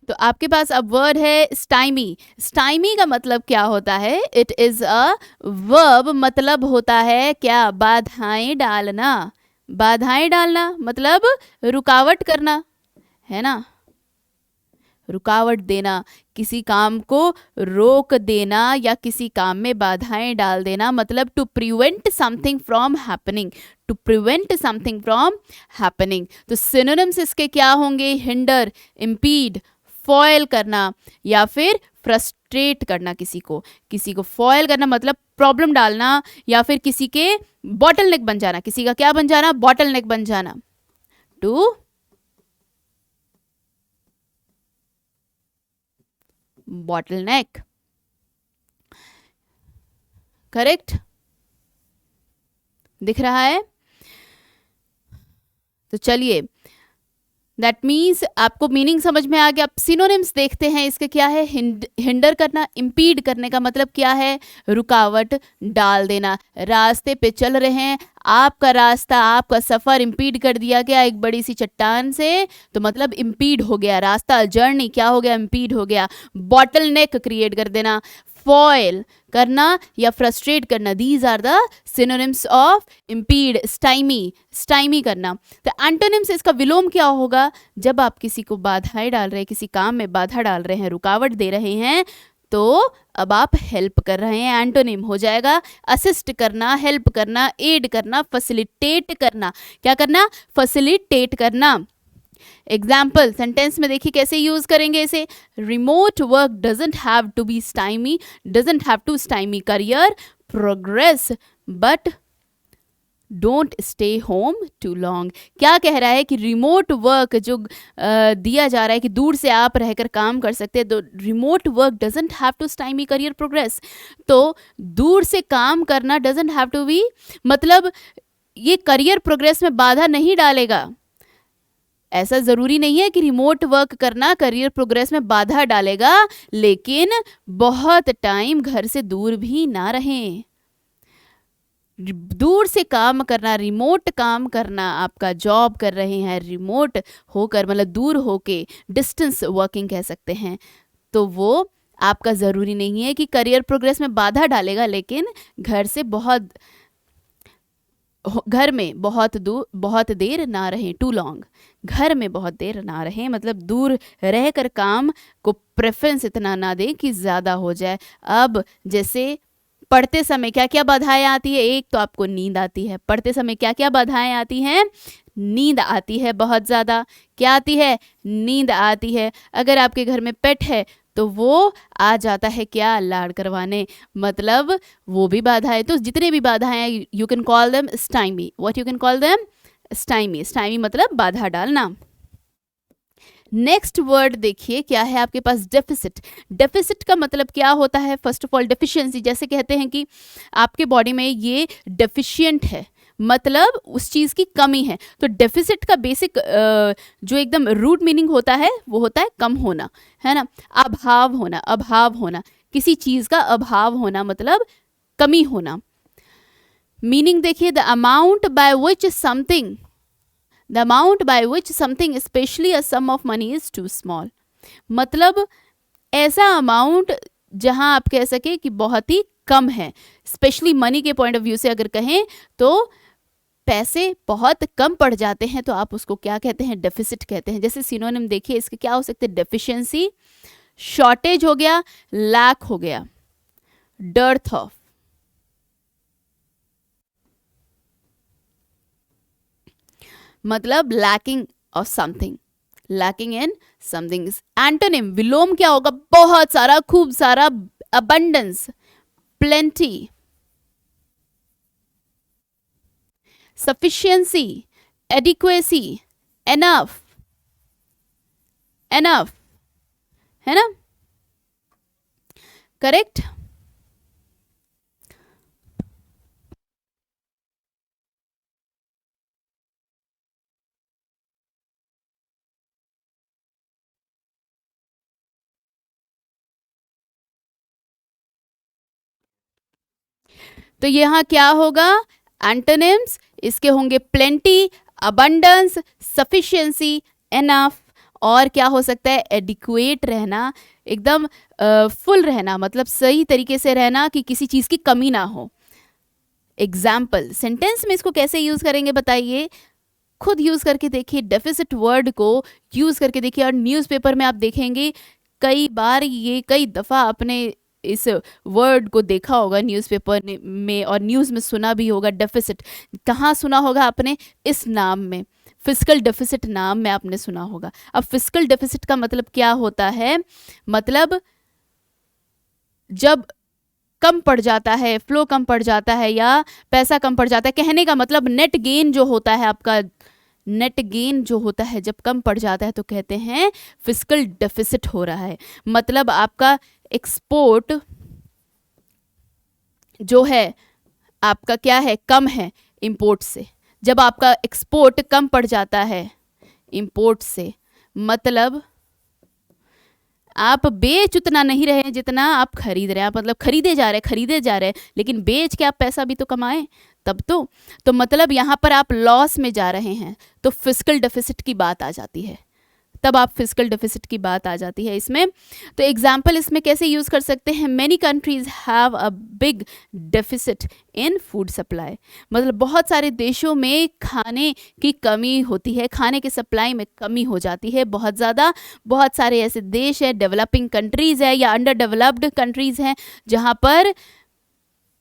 तो आपके पास अब वर्ड है स्टाइमी। स्टाइमी का मतलब क्या होता है? इट इज अ वर्ब, मतलब होता है क्या? बाधाएं डालना। बाधाएं डालना मतलब रुकावट करना, है ना? रुकावट देना, किसी काम को रोक देना या किसी काम में बाधाएं डाल देना, मतलब to prevent something from happening. To prevent something from happening. तो सिनोनिम्स इसके क्या होंगे? हिंडर, इम्पीड, फॉयल करना या फिर फ्रस्ट्रेट करना। किसी को फॉयल करना मतलब प्रॉब्लम डालना, या फिर किसी के बॉटल नेक बन जाना। किसी का क्या बन जाना? बॉटल नेक बन जाना। To bottleneck, correct? दिख रहा है? तो चलिए, दैट मीन्स आपको मीनिंग समझ में आ गया। अब सिनोनिम्स देखते हैं इसके क्या है। हिंडर करना, इम्पीड करने का मतलब क्या है? रुकावट डाल देना। रास्ते पे चल रहे हैं, आपका रास्ता, आपका सफ़र इम्पीड कर दिया गया एक बड़ी सी चट्टान से, तो मतलब इम्पीड हो गया रास्ता, जर्नी क्या हो गया? इम्पीड हो गया। बॉटल नेक क्रिएट कर देना, फॉयल करना या फ्रस्ट्रेट करना, these are the synonyms of impede, stymie, stymie करना। तो एंटोनिम्स, इसका विलोम क्या होगा? जब आप किसी को बाधाएं डाल रहे हैं, किसी काम में बाधा डाल रहे हैं, रुकावट दे रहे हैं, तो अब आप हेल्प कर रहे हैं, एंटोनिम हो जाएगा असिस्ट करना, हेल्प करना, एड करना, फैसिलिटेट करना। क्या करना? फैसिलिटेट करना। एग्जाम्पल सेंटेंस में देखिए कैसे यूज करेंगे इसे। Remote work doesn't have to be stymie, doesn't have to stymie career progress, but don't stay home too long. क्या कह रहा है कि रिमोट वर्क जो दिया जा रहा है कि दूर से आप रहकर काम कर सकते हैं, तो remote work doesn't have to stymie career progress. तो दूर से काम करना डजेंट हैव टू बी, मतलब ये करियर प्रोग्रेस में बाधा नहीं डालेगा। ऐसा ज़रूरी नहीं है कि रिमोट वर्क करना करियर प्रोग्रेस में बाधा डालेगा, लेकिन बहुत टाइम घर से दूर भी ना रहें। दूर से काम करना, रिमोट काम करना, आपका जॉब कर रहे हैं रिमोट होकर, मतलब दूर होके, डिस्टेंस वर्किंग कह सकते हैं, तो वो आपका ज़रूरी नहीं है कि करियर प्रोग्रेस में बाधा डालेगा, लेकिन घर में बहुत देर ना रहें, टू लॉन्ग। घर में बहुत देर ना रहें मतलब दूर रहकर काम को प्रेफरेंस इतना ना दें कि ज़्यादा हो जाए। अब जैसे पढ़ते समय क्या क्या बाधाएं आती है? एक तो आपको नींद आती है। पढ़ते समय क्या क्या बाधाएं आती हैं? नींद आती है बहुत ज़्यादा। क्या आती है? नींद आती है। अगर आपके घर में पेट है तो वो आ जाता है क्या? लाड़ करवाने, मतलब वो भी बाधा है। तो जितने भी बाधाएं हैं, you can call them stymie. What you can call them? Stymie. Stymie मतलब बाधा डालना। नेक्स्ट वर्ड देखिए क्या है आपके पास? डेफिसिट। डेफिसिट का मतलब क्या होता है? फर्स्ट ऑफ ऑल डेफिशिएंसी, जैसे कहते हैं कि आपके बॉडी में ये डेफिशिएंट है, मतलब उस चीज़ की कमी है। तो डेफिसिट का बेसिक जो एकदम रूट मीनिंग होता है वो होता है कम होना, है ना? अभाव होना, अभाव होना, किसी चीज़ का अभाव होना मतलब कमी होना। मीनिंग देखिए, the amount by which something, the amount by which something specially a sum of money is too small, मतलब ऐसा अमाउंट जहां आप कह सके कि बहुत ही कम है। स्पेशली मनी के पॉइंट ऑफ व्यू से अगर कहें तो पैसे बहुत कम पड़ जाते हैं, तो आप उसको क्या कहते हैं? डेफिसिट कहते हैं। जैसे सिनोनिम देखिए इसके क्या हो सकते हैं? डेफिशिएंसी, शॉर्टेज हो गया, लैक हो गया, डर्थ ऑफ, मतलब lacking of something, lacking in something. Antonym विलोम क्या होगा? बहुत सारा, खूब सारा, abundance, plenty, sufficiency, adequacy, enough, enough, है ना? करेक्ट? तो यहाँ क्या होगा? एंटोनिम्स इसके होंगे प्लेंटी, अबंडेंस, सफिशिएंसी, एनफ, और क्या हो सकता है, एडिक्वेट रहना, एकदम फुल रहना, मतलब सही तरीके से रहना कि किसी चीज़ की कमी ना हो। एग्जाम्पल, सेंटेंस में इसको कैसे यूज़ करेंगे बताइए, खुद यूज़ करके देखिए, डेफिसिट वर्ड को यूज़ करके देखिए। और न्यूज़पेपर में आप देखेंगे कई बार, ये कई दफ़ा आपने इस वर्ड को देखा होगा न्यूज़पेपर में और न्यूज़ में सुना भी होगा। डेफिसिट कहाँ सुना होगा आपने, इस नाम में, फिजिकल डेफिसिट नाम में आपने सुना होगा। अब फिजिकल डेफिसिट का मतलब क्या होता है, मतलब जब कम पड़ जाता है, फ्लो कम पड़ जाता है या पैसा कम पड़ जाता है, कहने का मतलब नेट गेन जो होता है आपका, नेट गेन जो होता है जब कम पड़ जाता है तो कहते हैं फिजिकल डेफिसिट हो रहा है। मतलब आपका एक्सपोर्ट जो है आपका क्या है, कम है इंपोर्ट से। जब आपका एक्सपोर्ट कम पड़ जाता है इंपोर्ट से, मतलब आप बेच उतना नहीं रहे हैं जितना आप खरीद रहे हैं। आप मतलब खरीदे जा रहे हैं, लेकिन बेच के आप पैसा भी तो कमाएं तब तो मतलब यहाँ पर आप लॉस में जा रहे हैं, तो फिजिकल डेफिसिट की बात आ जाती है। तब आप फिजिकल डेफिसिट की बात आ जाती है इसमें। तो एग्जाम्पल इसमें कैसे यूज़ कर सकते हैं, many countries have a big deficit in food supply. मतलब बहुत सारे देशों में खाने की कमी होती है, खाने के सप्लाई में कमी हो जाती है बहुत ज़्यादा। बहुत सारे ऐसे देश हैं, डेवलपिंग कंट्रीज़ है या अंडर डेवलप्ड कंट्रीज़ हैं, जहाँ पर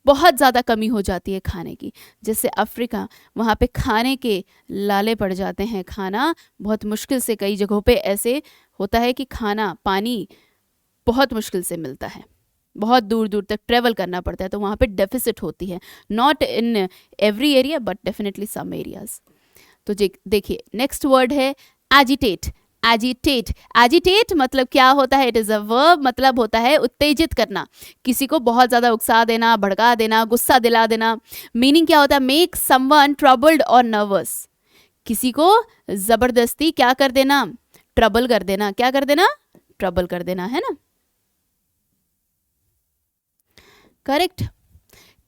बहुत ज़्यादा कमी हो जाती है खाने की। जैसे अफ्रीका, वहाँ पे खाने के लाले पड़ जाते हैं, खाना बहुत मुश्किल से, कई जगहों पे ऐसे होता है कि खाना, पानी बहुत मुश्किल से मिलता है, बहुत दूर दूर तक ट्रेवल करना पड़ता है, तो वहाँ पे डेफिसिट होती है। Not in every area but definitely some areas. तो देखिए नेक्स्ट वर्ड है एजिटेट। एजिटेट, एजिटेट मतलब क्या होता है, इट इज़ अ वर्ब, मतलब होता है उत्तेजित करना, किसी को बहुत ज़्यादा उकसा देना, भड़का देना, गुस्सा दिला देना। मीनिंग क्या होता है, मेक समवन ट्रबल्ड और नर्वस, किसी को ज़बरदस्ती क्या कर देना, ट्रबल कर देना, क्या कर देना, ट्रबल कर देना, है ना, करेक्ट।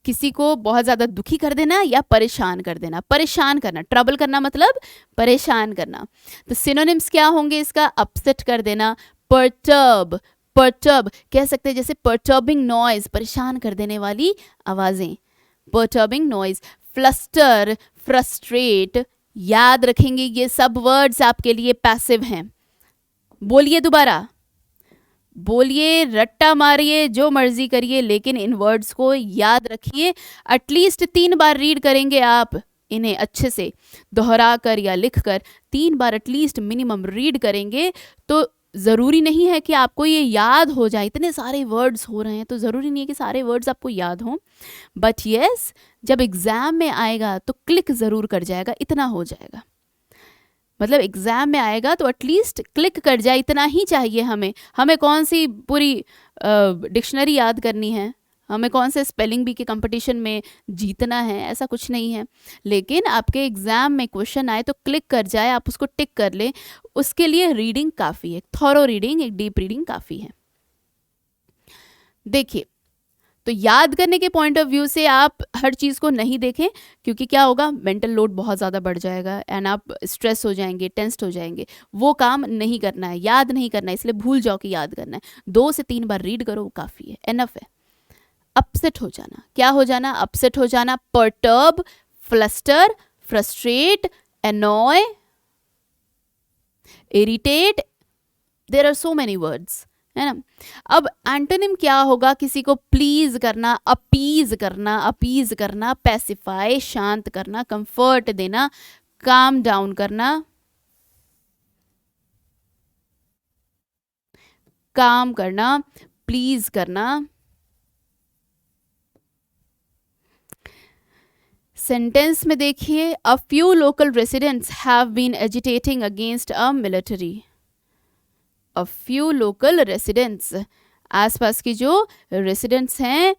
किसी को बहुत ज़्यादा दुखी कर देना या परेशान कर देना। परेशान करना, ट्रबल करना मतलब परेशान करना। तो सिनोनिम्स क्या होंगे इसका, अपसेट कर देना, परटर्ब, परटर्ब कह सकते हैं, जैसे परटर्बिंग नॉइज, परेशान कर देने वाली आवाज़ें, परटर्बिंग नॉइज। फ्लस्टर, फ्रस्ट्रेट, याद रखेंगे ये सब वर्ड्स आपके लिए पैसिव हैं। बोलिए दोबारा, बोलिए, रट्टा मारिए, जो मर्जी करिए, लेकिन इन वर्ड्स को याद रखिए। एटलीस्ट 3 बार रीड करेंगे आप इन्हें अच्छे से, दोहरा कर या लिख कर 3 बार एटलीस्ट मिनिमम रीड करेंगे, तो ज़रूरी नहीं है कि आपको ये याद हो जाए। इतने सारे वर्ड्स हो रहे हैं तो ज़रूरी नहीं है कि सारे वर्ड्स आपको याद हों, बट येस जब एग्ज़ाम में आएगा तो क्लिक ज़रूर कर जाएगा, इतना हो जाएगा। मतलब एग्ज़ाम में आएगा तो एटलीस्ट क्लिक कर जाए, इतना ही चाहिए हमें। हमें कौन सी पूरी डिक्शनरी याद करनी है, हमें कौन से स्पेलिंग बी के कंपटीशन में जीतना है, ऐसा कुछ नहीं है। लेकिन आपके एग्ज़ाम में क्वेश्चन आए तो क्लिक कर जाए, आप उसको टिक कर लें, उसके लिए रीडिंग काफ़ी है, थॉरो रीडिंग, एक डीप रीडिंग काफ़ी है। देखिए, तो याद करने के पॉइंट ऑफ व्यू से आप हर चीज़ को नहीं देखें, क्योंकि क्या होगा, मेंटल लोड बहुत ज़्यादा बढ़ जाएगा एंड आप स्ट्रेस हो जाएंगे, टेंस्ड हो जाएंगे। वो काम नहीं करना है, याद नहीं करना है, इसलिए भूल जाओ कि याद करना है। 2 से 3 बार रीड करो, वो काफ़ी है, एनफ है। अपसेट हो जाना, क्या हो जाना, अपसेट हो जाना, perturb, fluster, frustrate, annoy, irritate, there are so many words, है ना। अब एंटोनिम क्या होगा, किसी को प्लीज करना, अपीज करना, अपीज करना, पैसिफाई, शांत करना, कंफर्ट देना, काम डाउन करना, काम करना, प्लीज करना। सेंटेंस में देखिए, a few local residents have been agitating against a military. A few local residents, आसपास की जो रेसिडेंट्स हैं,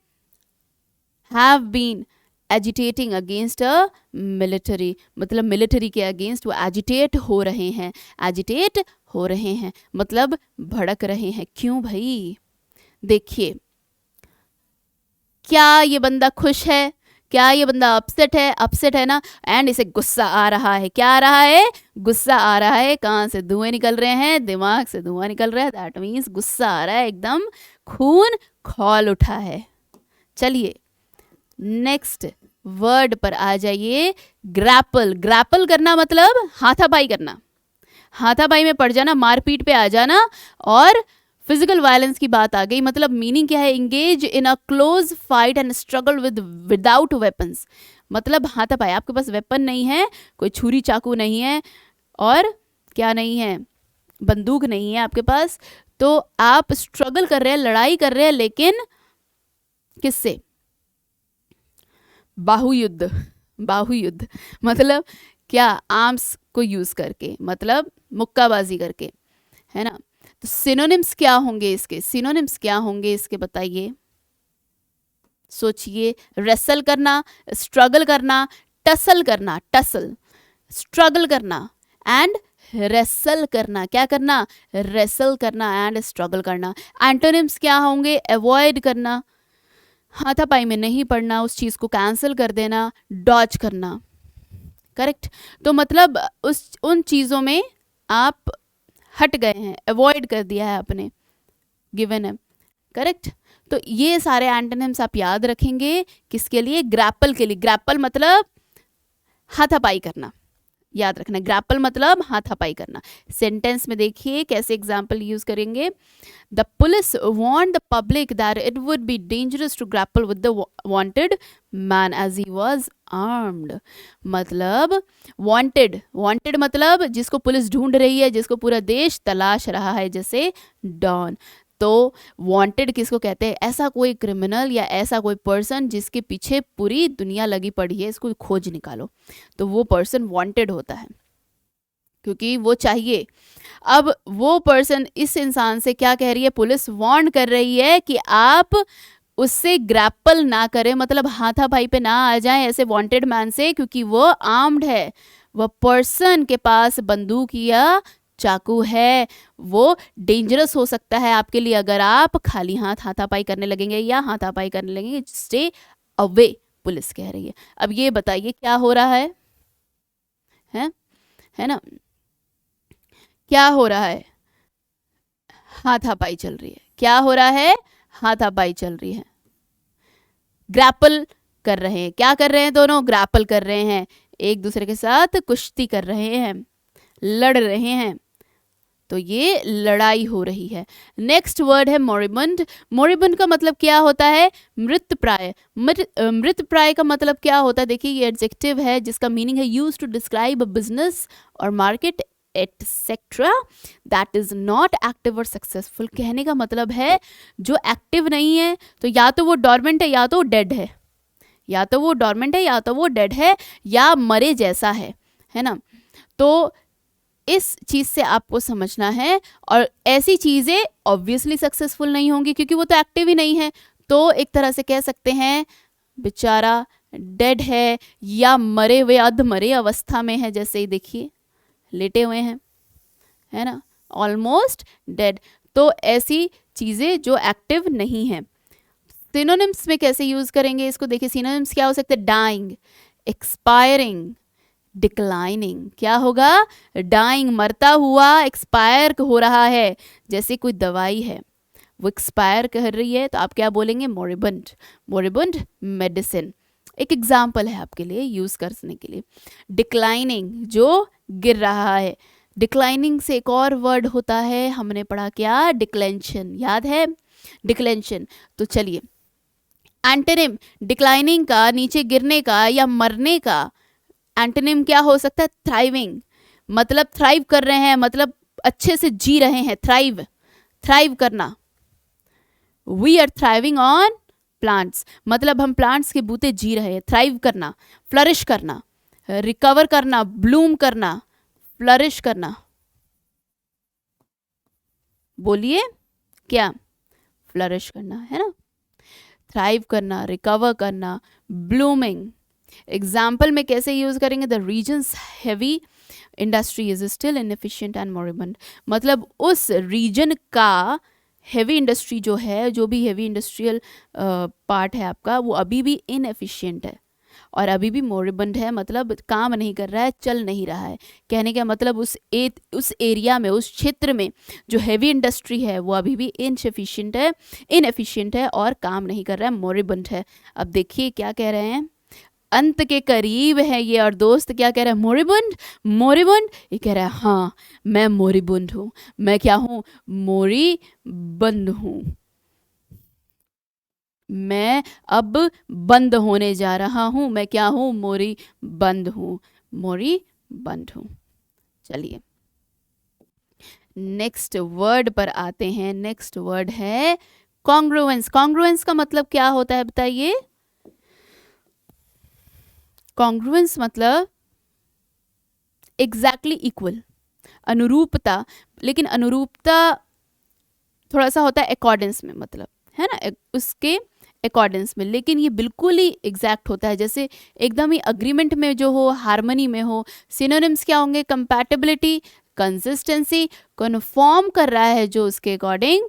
have been agitating against a military, मतलब मिलिट्री के अगेंस्ट वो एजिटेट हो रहे हैं, एजिटेट हो रहे हैं मतलब भड़क रहे हैं। क्यों भाई, देखिए क्या ये बंदा खुश है, क्या ये बंदा अपसेट है ना, एंड इसे गुस्सा आ रहा है। क्या आ रहा है? गुस्सा आ रहा है। कहाँ से धुएं निकल रहे हैं? दिमाग से धुआं निकल रहा है। दैट मीन्स गुस्सा आ रहा है, एकदम खून खौल उठा है। चलिए नेक्स्ट वर्ड पर आ जाइए। ग्रैपल। ग्रैपल करना मतलब हाथापाई करना, हाथापाई में पड़ जाना, मारपीट पे आ जाना। और फिजिकल वायलेंस की बात आ गई, मतलब मीनिंग क्या है? Engage in a close fight and struggle without weapons. मतलब हाथापाई, आपके पास वेपन नहीं है, कोई छुरी चाकू नहीं है, और क्या नहीं है? बंदूक नहीं है आपके पास, तो आप स्ट्रगल कर रहे हैं, लड़ाई कर रहे हैं, लेकिन किससे? बाहुयुद्ध। बाहुयुद्ध मतलब क्या? आर्म्स को यूज करके, मतलब मुक्काबाजी करके, है ना। तो सिनोनिम्स क्या होंगे इसके? सिनोनिम्स क्या होंगे इसके बताइए, सोचिए। रेसल करना, स्ट्रगल करना, टसल करना, टसल, स्ट्रगल करना एंड रेसल करना। क्या करना? रेसल करना एंड स्ट्रगल करना। एंटोनिम्स क्या होंगे? अवॉइड करना, हाथापाई में नहीं पड़ना, उस चीज को कैंसिल कर देना, डॉज करना। करेक्ट। तो मतलब उन चीजों में आप हट गए हैं, अवॉइड कर दिया है आपने, गिवन है। करेक्ट। तो ये सारे एंटोनिम्स आप याद रखेंगे किसके लिए? ग्रैपल के लिए। ग्रैपल मतलब हाथापाई करना, याद रखना। ग्रैपल मतलब हाथापाई करना। सेंटेंस में देखिए कैसे एग्जाम्पल यूज करेंगे। The police warned the public that it would be dangerous to grapple with the wanted man as he was armed. मतलब वांटेड, वांटेड मतलब जिसको पुलिस ढूंढ रही है, जिसको पूरा देश तलाश रहा है, जैसे डॉन। तो वांटेड किसको कहते हैं? ऐसा कोई क्रिमिनल या ऐसा कोई पर्सन जिसके पीछे पूरी दुनिया लगी पड़ी है, इसको खोज निकालो, तो वो पर्सन वांटेड होता है, क्योंकि वो चाहिए। अब वो पर्सन इस इंसान से क्या कह रही है? पुलिस वार्न कर रही है कि आप उससे ग्रैपल ना करें, मतलब हाथापाई पे ना आ जाएं ऐसे वांटेड मैन से, क्योंकि वो आर्म्ड है, वह पर्सन के पास बंदूक या चाकू है, वो डेंजरस हो सकता है आपके लिए अगर आप खाली हाथ हाथापाई करने लगेंगे या हाथापाई करने लगेंगे। स्टे अवे, पुलिस कह रही है। अब ये बताइए क्या हो रहा है ना? क्या हो रहा है? हाथापाई चल रही है। क्या हो रहा है? हाथापाई चल रही है। ग्रैपल कर रहे हैं। क्या कर रहे हैं? दोनों ग्रैपल कर रहे हैं, एक दूसरे के साथ कुश्ती कर रहे हैं, लड़ रहे हैं। तो ये लड़ाई हो रही है। नेक्स्ट वर्ड है मोरिबंड। मोरिबंड का मतलब क्या होता है? मृत प्राय। मृत प्राय का मतलब क्या होता है? देखिए ये एडजेक्टिव है जिसका मीनिंग है use to describe a business और market etcetera that is not active और सक्सेसफुल। कहने का मतलब है जो एक्टिव नहीं है, तो या तो वो डॉर्मेंट है या तो डेड है, या तो वो डॉर्मेंट है या तो वो डेड है, या मरे जैसा है ना। तो इस चीज से आपको समझना है, और ऐसी चीजें ऑब्वियसली सक्सेसफुल नहीं होंगी क्योंकि वो तो एक्टिव ही नहीं है। तो एक तरह से कह सकते हैं बेचारा डेड है, या मरे हुए अध मरे अवस्था में है, जैसे ही देखिए लेटे हुए हैं, है ना, ऑलमोस्ट डेड। तो ऐसी चीजें जो एक्टिव नहीं है। सिनोनिम्स में कैसे यूज करेंगे इसको? देखिए सिनोनिम्स क्या हो सकते हैं? Dying, expiring, declining. क्या होगा? डाइंग, मरता हुआ, एक्सपायर हो रहा है, जैसे कोई दवाई है वो एक्सपायर कर रही है, तो आप क्या बोलेंगे? मोरिबंड। मोरिबंड मेडिसिन एक एग्जाम्पल है आपके लिए यूज करने के लिए। डिक्लाइनिंग, जो गिर रहा है। डिक्लाइनिंग से एक और वर्ड होता है, हमने पढ़ा क्या? डिक्लेंशन, याद है? डिक्लेंशन। तो चलिए एंटोनिम डिक्लाइनिंग का, नीचे गिरने का या मरने का, एंटोनिम क्या हो सकता है? थ्राइविंग। मतलब थ्राइव कर रहे हैं, मतलब अच्छे से जी रहे हैं, थ्राइव, थ्राइव करना। We are thriving on plants, मतलब हम प्लांट्स के बूते जी रहे हैं। थ्राइव करना, फ्लरिश करना, रिकवर करना, ब्लूम करना, फ्लरिश करना। बोलिए क्या? फ्लरिश करना, है ना। थ्राइव करना, रिकवर करना, ब्लूमिंग। एग्जाम्पल में कैसे यूज करेंगे? The regions heavy industry is still inefficient and moribund. मतलब उस रीजन का हैवी इंडस्ट्री जो है, जो भी हैवी इंडस्ट्रियल पार्ट है आपका, वो अभी भी इनएफिशिएंट है, और अभी भी मोरिबंड है, मतलब काम नहीं कर रहा है, चल नहीं रहा है। कहने का मतलब उस एरिया में, उस क्षेत्र में जो हैवी इंडस्ट्री है वो अभी भी इनएफिशिएंट है और काम नहीं कर रहा है, मोरिबंड है। अब देखिए क्या कह रहे हैं, अंत के करीब है ये, और दोस्त क्या कह रहा है, मोरिबुंड मोरिबुंड। ये कह रहा है हाँ मैं मोरिबुंड हूँ, मैं क्या हूँ, मोरिबंद हूँ, मैं अब बंद होने जा रहा हूँ, मैं क्या हूँ, मोरिबंद हूँ, मोरिबंद हूँ। चलिए नेक्स्ट वर्ड पर आते हैं। नेक्स्ट वर्ड है कॉन्ग्रुएंस। कॉन्ग्रुएंस का मतलब क्या होता है बताइए। कॉन्ग्रुएंस मतलब एग्जैक्टली इक्वल, अनुरूपता। लेकिन अनुरूपता थोड़ा सा होता है अकॉर्डेंस में, मतलब है ना, उसके अकॉर्डेंस में, लेकिन ये बिल्कुल ही एग्जैक्ट होता है, जैसे एकदम ही अग्रीमेंट में जो हो, हार्मनी में हो। सिनोनिम्स क्या होंगे, कंपैटिबिलिटी, कंसिस्टेंसी, कन्फॉर्म कर रहा है जो उसके अकॉर्डिंग,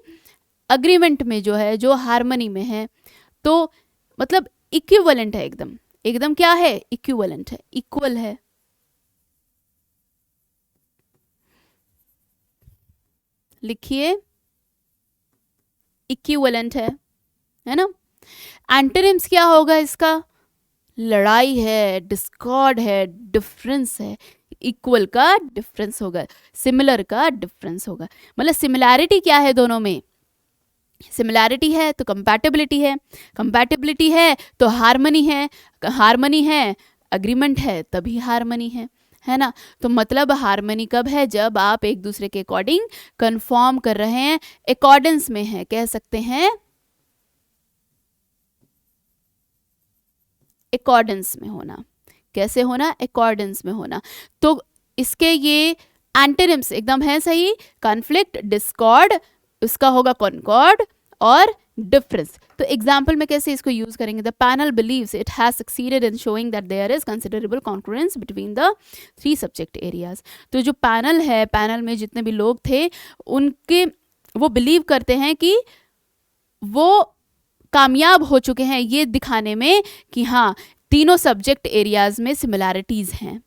अग्रीमेंट में जो है, जो हार्मनी में है, तो मतलब इक्विवेलेंट है, एकदम एकदम क्या है, इक्विवेलेंट है, इक्वल है। लिखिए इक्विवेलेंट है ना। एंटोनिम्स क्या होगा इसका, लड़ाई है, डिस्कॉर्ड है, डिफरेंस है। इक्वल का डिफरेंस होगा, सिमिलर का डिफरेंस होगा। मतलब सिमिलैरिटी क्या है दोनों में, सिमिलैरिटी है तो कंपैटिबिलिटी है, कंपैटिबिलिटी है तो हार्मनी है, हार्मनी है, अग्रीमेंट है तभी हार्मनी है ना। तो मतलब हार्मनी कब है, जब आप एक दूसरे के अकॉर्डिंग कंफॉर्म कर रहे हैं, अकॉर्डेंस में है, कह सकते हैं अकॉर्डेंस में होना। कैसे होना, अकॉर्डेंस में होना। तो इसके ये एंटोनिम्स एकदम है सही, कॉन्फ्लिक्ट, डिस्कॉर्ड, उसका होगा कॉनकॉर्ड, और डिफरेंस। तो एग्जाम्पल में कैसे इसको यूज करेंगे, the panel believes it has succeeded in showing that there is considerable concurrence between the 3 subject areas. तो जो पैनल है, पैनल में जितने भी लोग थे, उनके वो बिलीव करते हैं कि वो कामयाब हो चुके हैं ये दिखाने में कि हाँ तीनों सब्जेक्ट एरियाज में सिमिलैरिटीज़ हैं।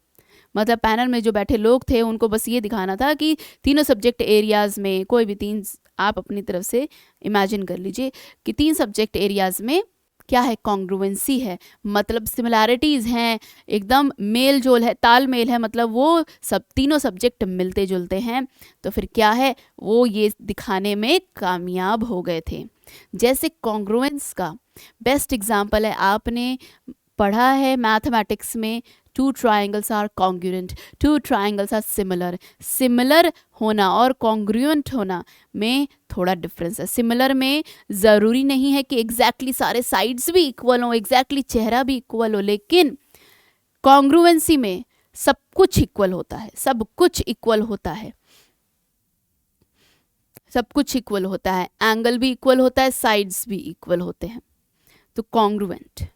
मतलब पैनल में जो बैठे लोग थे उनको बस ये दिखाना था कि तीनों सब्जेक्ट एरियाज में, कोई भी 3 आप अपनी तरफ से इमेजिन कर लीजिए कि 3 सब्जेक्ट एरियाज में क्या है, कॉन्ग्रुएंसी है, मतलब सिमिलैरिटीज़ हैं, एकदम मेल जोल है, तालमेल है, मतलब वो सब तीनों सब्जेक्ट मिलते जुलते हैं। तो फिर क्या है, वो ये दिखाने में कामयाब हो गए थे। जैसे कॉन्ग्रुएंस का बेस्ट एग्जाम्पल है, आपने पढ़ा है मैथमेटिक्स में, 2 triangles are congruent, 2 triangles are similar. Similar होना और कॉन्ग्रुएंट होना में थोड़ा डिफरेंस है। सिमिलर में ज़रूरी नहीं है कि एग्जैक्टली सारे साइड्स भी इक्वल हो, एग्जैक्टली चेहरा भी इक्वल हो, लेकिन कॉन्ग्रुएंसी में सब कुछ इक्वल होता है, सब कुछ इक्वल होता है, सब कुछ इक्वल होता है, एंगल भी इक्वल होता है, साइड्स भी इक्वल होते हैं। तो कॉन्ग्रुएंट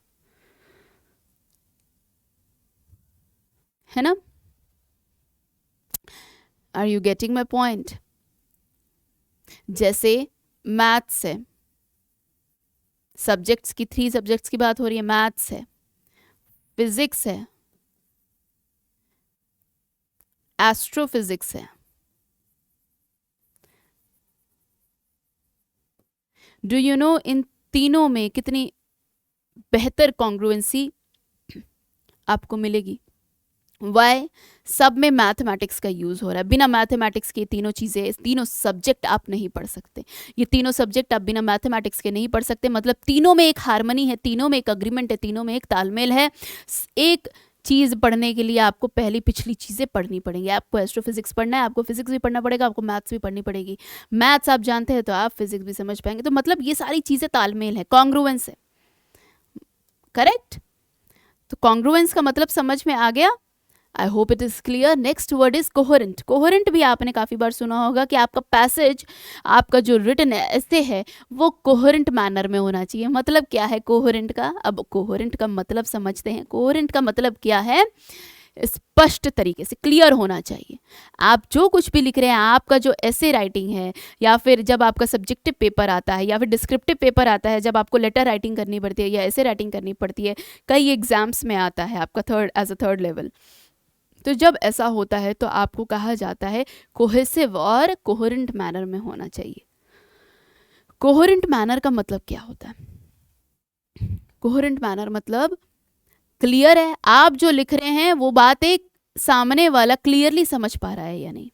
है ना। Are you getting my point. जैसे मैथ्स है, सब्जेक्ट्स की 3 सब्जेक्ट्स की बात हो रही है, मैथ्स है, फिजिक्स है, एस्ट्रोफिजिक्स है। डू यू नो इन तीनों में कितनी बेहतर कॉन्ग्रुएंसी आपको मिलेगी। वाई, सब में मैथमेटिक्स का यूज़ हो रहा है। बिना मैथमेटिक्स के तीनों चीज़ें, तीनों सब्जेक्ट आप नहीं पढ़ सकते। ये तीनों सब्जेक्ट आप बिना मैथमेटिक्स के नहीं पढ़ सकते। मतलब तीनों में एक हार्मनी है, तीनों में एक अग्रीमेंट है, तीनों में एक तालमेल है। एक चीज़ पढ़ने के लिए आपको पहली पिछली चीज़ें पढ़नी पड़ेंगी। आपको एस्ट्रोफिजिक्स पढ़ना है, आपको फिजिक्स भी पढ़ना पड़ेगा, आपको मैथ्स भी पढ़नी पड़ेगी। मैथ्स आप जानते हैं तो आप फिजिक्स भी समझ पाएंगे। तो मतलब ये सारी चीज़ें तालमेल है, कॉन्ग्रुएंस है, करेक्ट। तो कॉन्ग्रुएंस का मतलब समझ में आ गया। I hope it is clear. Next word is coherent. Coherent भी आपने काफ़ी बार सुना होगा कि आपका पैसेज, आपका जो रिटन ऐसे है वो कोहेरेंट मैनर में होना चाहिए। मतलब क्या है कोहेरेंट का, अब कोहेरेंट का मतलब समझते हैं। कोहेरेंट का मतलब क्या है, स्पष्ट तरीके से क्लियर होना चाहिए। आप जो कुछ भी लिख रहे हैं, आपका जो ऐसे राइटिंग है, या फिर जब आपका सब्जेक्टिव पेपर आता है, या फिर डिस्क्रिप्टिव पेपर आता है, जब आपको लेटर राइटिंग करनी पड़ती है या ऐसे राइटिंग करनी पड़ती है, कई एग्जाम्स में आता है आपका एज अ थर्ड लेवल। तो जब ऐसा होता है तो आपको कहा जाता है कोहेसिव और कोहेरेंट मैनर में होना चाहिए। कोहेरेंट मैनर का मतलब क्या होता है? कोहेरेंट मैनर मतलब क्लियर है, आप जो लिख रहे हैं वो बात एक सामने वाला क्लियरली समझ पा रहा है या नहीं।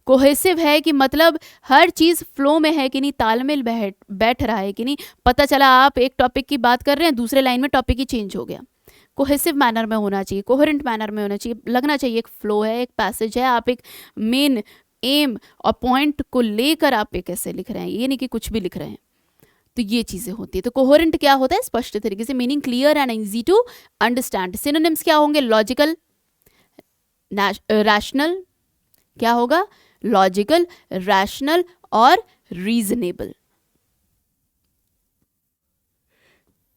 कोहेसिव है कि मतलब हर चीज़ फ्लो में है कि नहीं, तालमेल बैठ रहा है कि नहीं। पता चला आप एक टॉपिक की बात कर रहे हैं, दूसरे लाइन में टॉपिक ही चेंज हो गया। कोहेसिव मैनर में होना चाहिए, कोहेरेंट मैनर में होना चाहिए, लगना चाहिए एक फ्लो है, एक पैसेज है, आप एक मेन एम और पॉइंट को लेकर आप एक ऐसे लिख रहे हैं, ये नहीं कि कुछ भी लिख रहे हैं। तो ये चीज़ें होती है। तो कोहेरेंट क्या होता है? स्पष्ट तरीके से, meaning clear and easy to understand. Synonyms क्या होंगे? लॉजिकल, रैशनल, क्या होगा? लॉजिकल, रैशनल और रीजनेबल।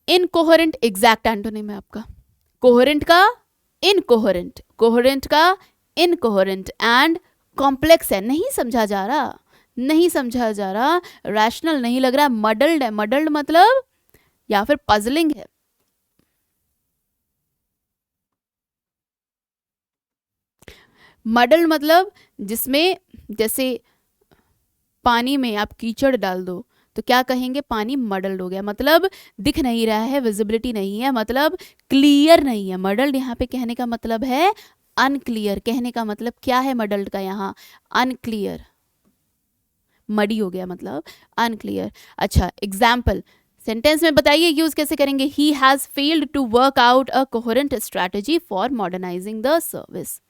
इनकोहेरेंट एग्जैक्ट एंटोनिम है आपका। कोहेरेंट का इनकोहेरेंट, कोहेरेंट का इनकोहेरेंट, एंड कॉम्प्लेक्स है, नहीं समझा जा रहा, नहीं समझा जा रहा, रैशनल नहीं लग रहा, मडल्ड है, मडल्ड मतलब या फिर पजलिंग है। मडल्ड मतलब जिसमें जैसे पानी में आप कीचड़ डाल दो तो क्या कहेंगे? पानी मडल्ड हो गया, मतलब दिख नहीं रहा है, विजिबिलिटी नहीं है, मतलब क्लियर नहीं है। मडल्ड यहाँ पे कहने का मतलब है अनक्लियर। कहने का मतलब क्या है मडल्ड का? यहाँ अनक्लियर, मडी हो गया मतलब अनक्लियर। अच्छा, एग्जाम्पल सेंटेंस में बताइए यूज कैसे करेंगे? He has failed to work out a coherent strategy for modernising the service.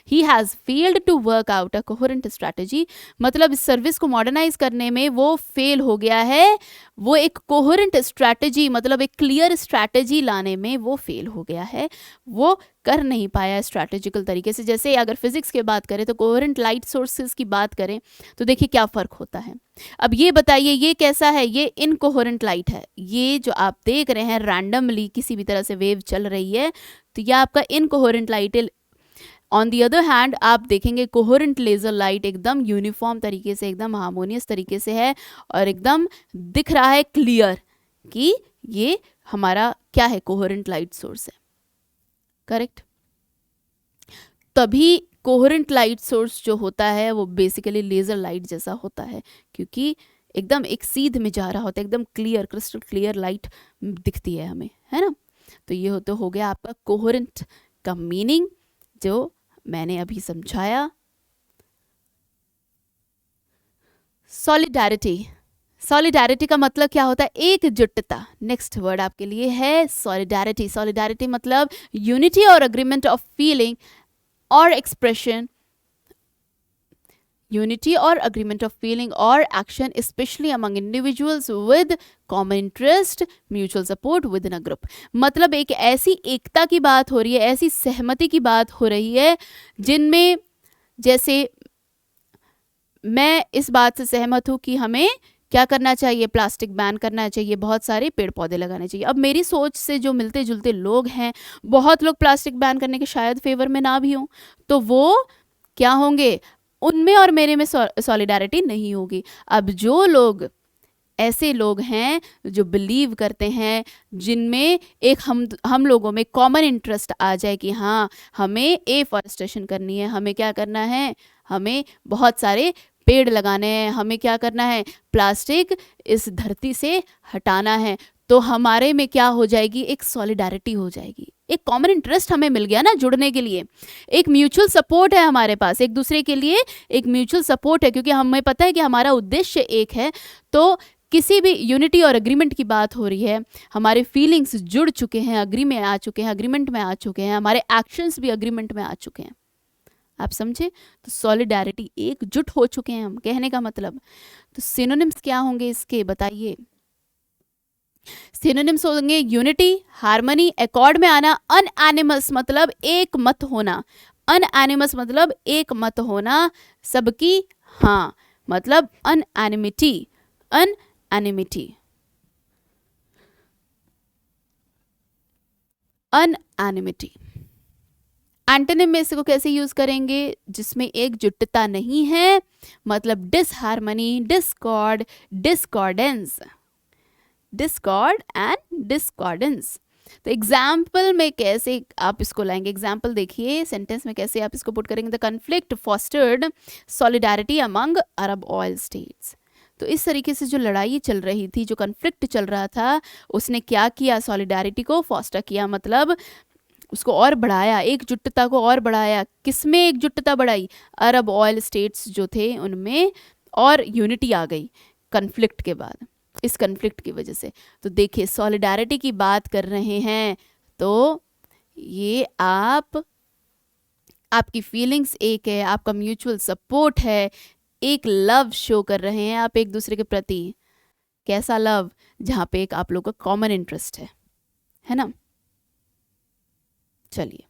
He has failed to work out a coherent strategy, मतलब इस सर्विस को मॉडर्नाइज करने में वो फेल हो गया है। वो एक कोहेरेंट स्ट्रैटेजी मतलब एक क्लियर स्ट्रैटेजी लाने में वो फेल हो गया है, वो कर नहीं पाया स्ट्रैटेजिकल तरीके से। जैसे अगर फिजिक्स की बात करें तो कोहेरेंट लाइट सोर्सेज की बात करें तो देखिए क्या फ़र्क होता है। अब ये बताइए ये कैसा है? ये इनकोहेरेंट लाइट है। ये जो आप देख रहे हैं रैंडमली किसी भी तरह से वेव चल रही है तो यह आपका इनकोहेरेंट लाइट है। ऑन दी अदर हैंड आप देखेंगे कोहेरेंट लेजर लाइट एकदम यूनिफॉर्म तरीके से, एकदम हार्मोनियस तरीके से है और एकदम दिख रहा है क्लियर कि ये हमारा क्या है? कोहेरेंट लाइट सोर्स है। करेक्ट? तभी कोहेरेंट लाइट सोर्स जो होता है वो बेसिकली लेजर लाइट जैसा होता है, क्योंकि एकदम एक सीध में जा रहा होता है, एकदम क्लियर, क्रिस्टल क्लियर लाइट दिखती है हमें, है ना। तो ये तो हो गया आपका कोहेरेंट का मीनिंग जो मैंने अभी समझाया। सॉलिडारिटी, सॉलिडारिटी का मतलब क्या होता है? एकजुटता। नेक्स्ट वर्ड आपके लिए है सॉलिडारिटी। सॉलिडारिटी मतलब यूनिटी और अग्रीमेंट ऑफ फीलिंग और एक्सप्रेशन, यूनिटी और अग्रीमेंट ऑफ फीलिंग और action specially among individuals with common interest, mutual support with in a group. मतलब एक ऐसी एकता की बात हो रही है, ऐसी सहमति की बात हो रही है जिनमें, जैसे मैं इस बात से सहमत हूँ कि हमें क्या करना चाहिए? प्लास्टिक बैन करना चाहिए, बहुत सारे पेड़ पौधे लगाने चाहिए। अब मेरी सोच से जो मिलते जुलते लोग हैं, बहुत लोग प्लास्टिक बैन करने के शायद फेवर में ना भी हों, तो वो क्या होंगे? उनमें और मेरे में सॉलिडारिटी नहीं होगी। अब जो लोग ऐसे लोग हैं जो बिलीव करते हैं, जिनमें एक हम लोगों में कॉमन इंटरेस्ट आ जाए कि हाँ हमें एफॉरेस्टेशन करनी है, हमें क्या करना है? हमें बहुत सारे पेड़ लगाने हैं, हमें क्या करना है? प्लास्टिक इस धरती से हटाना है। तो हमारे में क्या हो जाएगी? एक सॉलिडारिटी हो जाएगी, एक कॉमन इंटरेस्ट हमें मिल गया ना जुड़ने के लिए, एक म्यूचुअल सपोर्ट है हमारे पास, एक दूसरे के लिए एक म्यूचुअल सपोर्ट है, क्योंकि हमें पता है कि हमारा उद्देश्य एक है। तो किसी भी यूनिटी और अग्रीमेंट की बात हो रही है, हमारे फीलिंग्स जुड़ चुके हैं, अग्री में आ चुके हैं, अग्रीमेंट में आ चुके हैं, हमारे एक्शंस भी अग्रीमेंट में आ चुके हैं। आप समझे? तो सॉलिडारिटी, एकजुट हो चुके हैं हम, कहने का मतलब। तो सिनोनिम्स क्या होंगे इसके बताइए? सिनोनिम्स होंगे यूनिटी, हार्मनी, एकॉर्ड में आना, अनएनिमस मतलब एक मत होना, अनएनिमस मतलब एक मत होना, सबकी हाँ मतलब अनएनिमिटी, अनएनिमिटी, अनएनिमिटी, एंटोनिम में इसको कैसे यूज करेंगे, जिसमें एकजुटता नहीं है, मतलब डिसहार्मनी, डिस्कॉर्ड, डिस्कॉर्डेंस, डिस्कॉर्ड एंड डिस्कॉर्डेंस। तो एग्जाम्पल में कैसे आप इसको लाएंगे, एग्जाम्पल देखिए, सेंटेंस में कैसे आप इसको पुट करेंगे। The conflict fostered solidarity among Arab oil states. तो इस तरीके से जो लड़ाई चल रही थी, जो कन्फ्लिक्ट चल रहा था, उसने क्या किया, सॉलिडारिटी को फॉस्टर किया, मतलब उसको और बढ़ाया, एकजुटता को और बढ़ाया। किसमें एकजुटता बढ़ाई, अरब ऑयल स्टेट्स जो थे उनमें, और यूनिटी आ गई कन्फ्लिक्ट के बाद, इस कन्फ्लिक्ट की वजह से। तो देखिए सॉलिडारिटी की बात कर रहे हैं, तो ये आपकी फीलिंग्स एक है, आपका म्यूचुअल सपोर्ट है, एक लव शो कर रहे हैं आप एक दूसरे के प्रति। कैसा लव, जहाँ पे एक आप लोगों का कॉमन इंटरेस्ट है ना। चलिए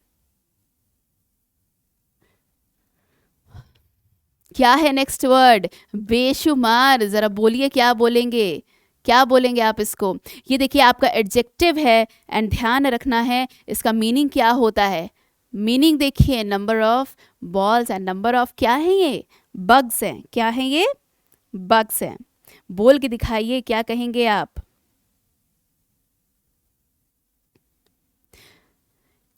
क्या है नेक्स्ट वर्ड, बेशुमार। जरा बोलिए क्या बोलेंगे, क्या बोलेंगे आप इसको। ये देखिए आपका एडजेक्टिव है, एंड ध्यान रखना है इसका मीनिंग क्या होता है। मीनिंग देखिए, number of balls and number of क्या है, ये बग्स हैं। क्या है ये, बग्स हैं। बोल के दिखाइए क्या कहेंगे आप।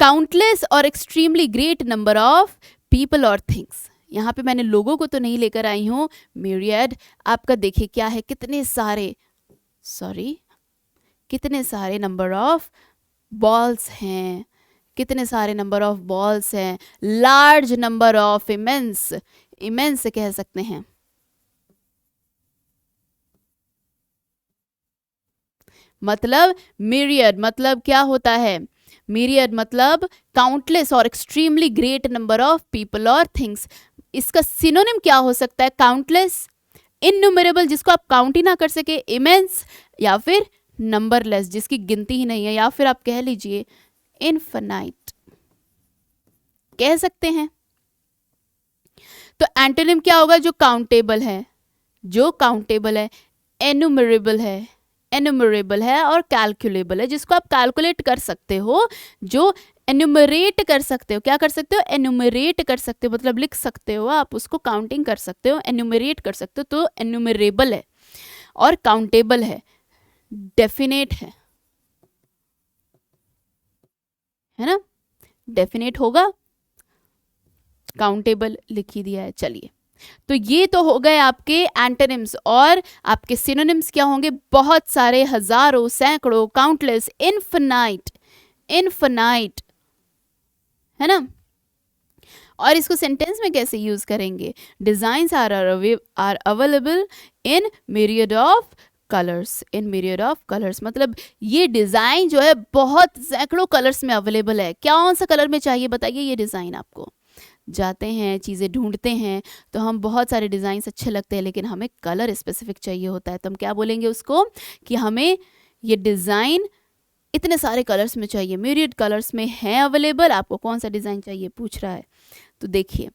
काउंटलेस और extremely great number of people और थिंग्स। यहाँ पे मैंने लोगों को तो नहीं लेकर आई हूँ, myriad आपका देखिए क्या है, कितने सारे नंबर ऑफ बॉल्स हैं, कितने सारे नंबर ऑफ बॉल्स हैं। Large number of, immense, immense कह सकते हैं। मतलब myriad मतलब क्या होता है, myriad मतलब काउंटलेस और extremely great number of people और थिंग्स। इसका सिनोनिम क्या हो सकता है, काउंटलेस, इनन्यूमरेबल जिसको आप काउंट ही ना कर सके, इमेंस, या फिर नंबरलेस जिसकी गिनती ही नहीं है, या फिर आप कह लीजिए इनफिनाइट कह सकते हैं। तो एंटोनिम क्या होगा, जो काउंटेबल है, जो काउंटेबल है, एनुमरेबल है, एनुमरेबल है और कैलकुलेबल है, जिसको आप कैलकुलेट कर सकते हो, जो एनुमरेट कर सकते हो। क्या कर सकते हो, एनुमरेट कर सकते हो, मतलब लिख सकते हो आप उसको, काउंटिंग कर सकते हो, एनुमरेट कर सकते हो। तो एनुमरेबल है और काउंटेबल है, डेफिनेट है ना, डेफिनेट होगा, काउंटेबल लिख ही दिया है। चलिए, तो ये तो हो गए आपके एंटोनिम्स, और आपके सिनोनिम्स क्या होंगे, बहुत सारे, हजारों, सैकड़ों, काउंटलेस, इनफिनाइट, इनफिनाइट, है ना। और इसको सेंटेंस में कैसे यूज करेंगे, designs are available in myriad of colours, in myriad of colours, मतलब ये डिजाइन जो है बहुत सैकड़ों कलर्स में अवेलेबल है। कौन सा कलर में चाहिए बताइए ये डिजाइन आपको। जाते हैं चीज़ें ढूंढते हैं तो हम बहुत सारे डिज़ाइंस अच्छे लगते हैं, लेकिन हमें कलर स्पेसिफिक चाहिए होता है, तो हम क्या बोलेंगे उसको कि हमें ये डिज़ाइन इतने सारे कलर्स में चाहिए, myriad कलर्स में है अवेलेबल, आपको कौन सा डिज़ाइन चाहिए पूछ रहा है। तो देखिए